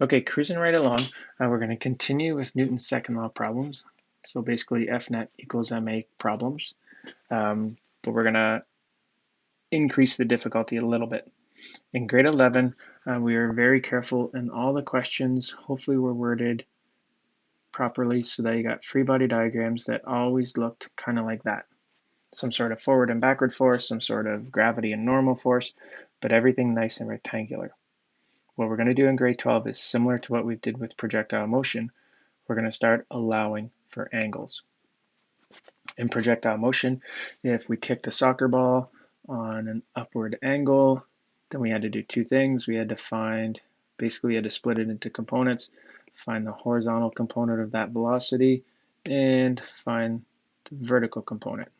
Okay, cruising right along, we're going to continue with Newton's second law problems. So basically F net equals ma problems, but we're going to increase the difficulty a little bit. In grade 11, we were very careful and all the questions hopefully were worded properly so that you got free body diagrams that always looked kind of like that. Some sort of forward and backward force, some sort of gravity and normal force, but everything nice and rectangular. What we're going to do in grade 12 is similar to what we did with projectile motion. We're going to start allowing for angles. In projectile motion, if we kicked a soccer ball on an upward angle, then we had to do two things. We had to split it into components, find the horizontal component of that velocity, and find the vertical component.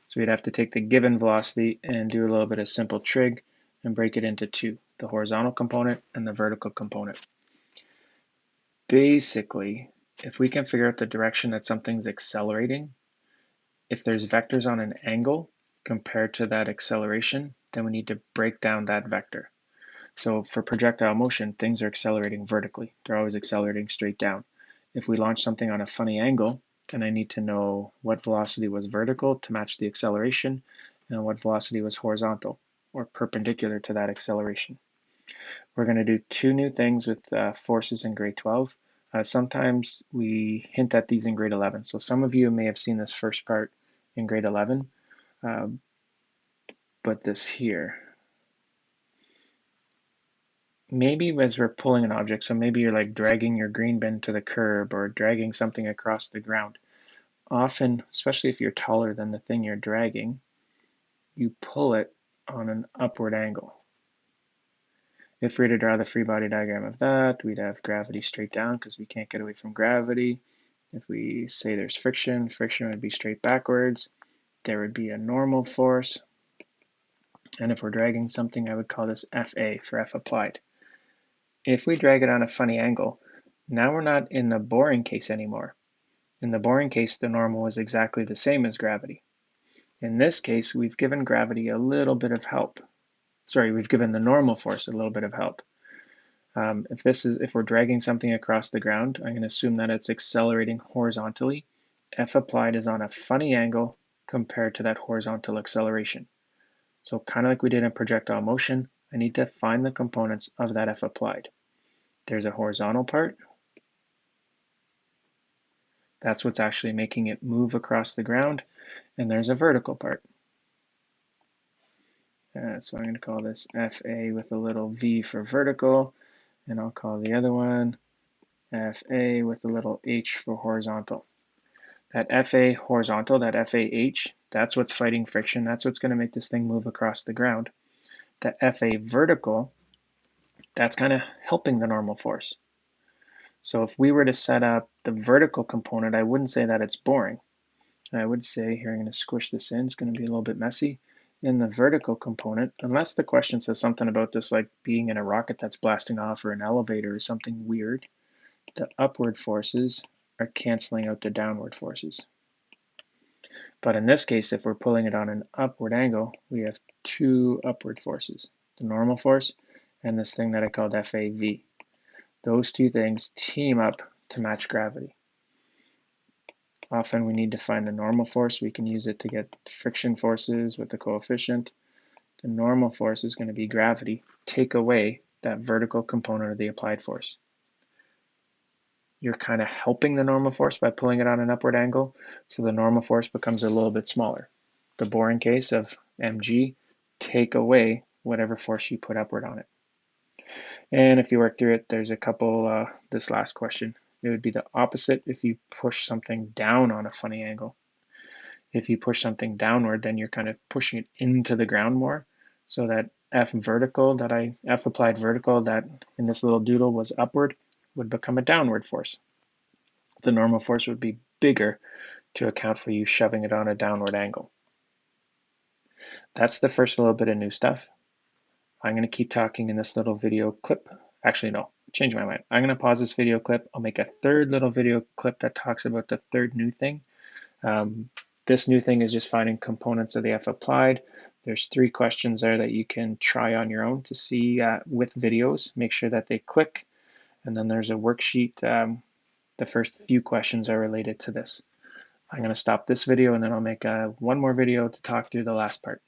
So we'd have to take the given velocity and do a little bit of simple trig and break it into two, the horizontal component and the vertical component. Basically, if we can figure out the direction that something's accelerating, if there's vectors on an angle compared to that acceleration, then we need to break down that vector. So for projectile motion, things are accelerating vertically. They're always accelerating straight down. If we launch something on a funny angle, then I need to know what velocity was vertical to match the acceleration and what velocity was horizontal or perpendicular to that acceleration. We're going to do two new things with forces in grade 12. Sometimes we hint at these in grade 11. So some of you may have seen this first part in grade 11, but this here. Maybe as we're pulling an object, so maybe you're like dragging your green bin to the curb or dragging something across the ground. Often, especially if you're taller than the thing you're dragging, you pull it on an upward angle. If we were to draw the free body diagram of that, we'd have gravity straight down because we can't get away from gravity. If we say there's friction, friction would be straight backwards. There would be a normal force. And if we're dragging something, I would call this FA for F applied. If we drag it on a funny angle, now we're not in the boring case anymore. In the boring case, the normal is exactly the same as gravity. In this case, we've given gravity a little bit of help. Sorry, we've given the normal force a little bit of help. If we're dragging something across the ground, I'm going to assume that it's accelerating horizontally. F applied is on a funny angle compared to that horizontal acceleration. So kind of like we did in projectile motion, I need to find the components of that F applied. There's a horizontal part. That's what's actually making it move across the ground. And there's a vertical part. So I'm going to call this FA with a little v for vertical. And I'll call the other one FA with a little h for horizontal. That FA horizontal, that FAH, that's what's fighting friction. That's what's going to make this thing move across the ground. The FA vertical, that's kind of helping the normal force. So if we were to set up the vertical component, I wouldn't say that it's boring. I would say, here I'm going to squish this in, it's going to be a little bit messy. In the vertical component, unless the question says something about this like being in a rocket that's blasting off or an elevator or something weird, the upward forces are canceling out the downward forces. But in this case, if we're pulling it on an upward angle, we have two upward forces, the normal force and this thing that I called FAV. Those two things team up to match gravity. Often we need to find the normal force. We can use it to get friction forces with the coefficient. The normal force is going to be gravity. Take away that vertical component of the applied force. You're kind of helping the normal force by pulling it on an upward angle, so the normal force becomes a little bit smaller. The boring case of mg, take away whatever force you put upward on it. And if you work through it, there's a couple, this last question. It would be the opposite if you push something down on a funny angle. If you push something downward, then you're kind of pushing it into the ground more. So that F applied vertical that in this little doodle was upward would become a downward force. The normal force would be bigger to account for you shoving it on a downward angle. That's the first little bit of new stuff. I'm going to keep talking in this little video clip. Actually, no, change my mind. I'm going to pause this video clip. I'll make a third little video clip that talks about the third new thing. This new thing is just finding components of the F applied. There's 3 questions there that you can try on your own to see with videos. Make sure that they click. And then there's a worksheet. The first few questions are related to this. I'm going to stop this video and then I'll make one more video to talk through the last part.